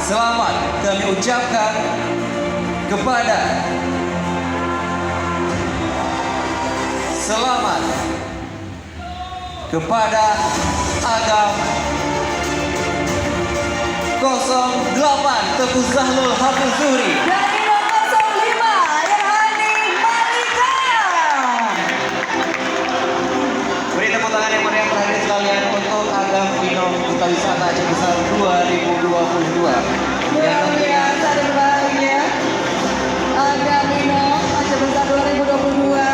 selamat kami ucapkan kepada Agam 08 Teguh Zahlul Hafid Zuhri. Dari nomor 05 Irhani Malika. Beri tepuk tangan yang meriah terhadap sekalian untuk Agam Vino Duta Wisata Aceh Besar 2022. Luar biasa dan bahagia. Agam Vino Aceh Besar 2022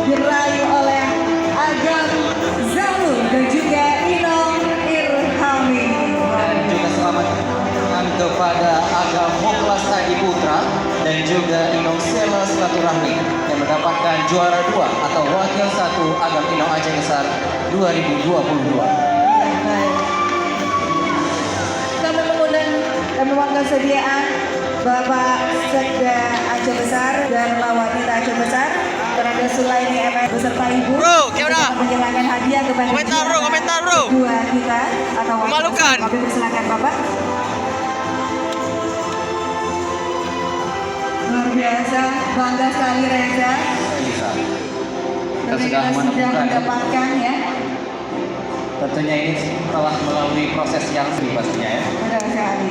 diraih oleh Agam Zahlul dan juga Inong Irhami. Dan juga selamat kepada Agam Muklas Adi Putra dan juga Inong Sela Silaturahmi yang mendapatkan juara 2 atau wakil 1 Agam Inong Aceh Besar 2022. Baik. Kami mengundang dan memohon kesediaan Bapak Sekda Aceh Besar dan Wanita Aceh Besar Berada Sulaini MS beserta Ibu Bro, gimana? untuk menyerahkan hadiah kepada Komentar bro. dua kita atau Memalukan. Kami persilakan Bapak. Luar biasa, bangga sekali Reza. Bisa. Kita Kita sudah menemukan. mendapatkan ya. Tentunya ini telah melalui proses yang sering pastinya ya. Benar sekali.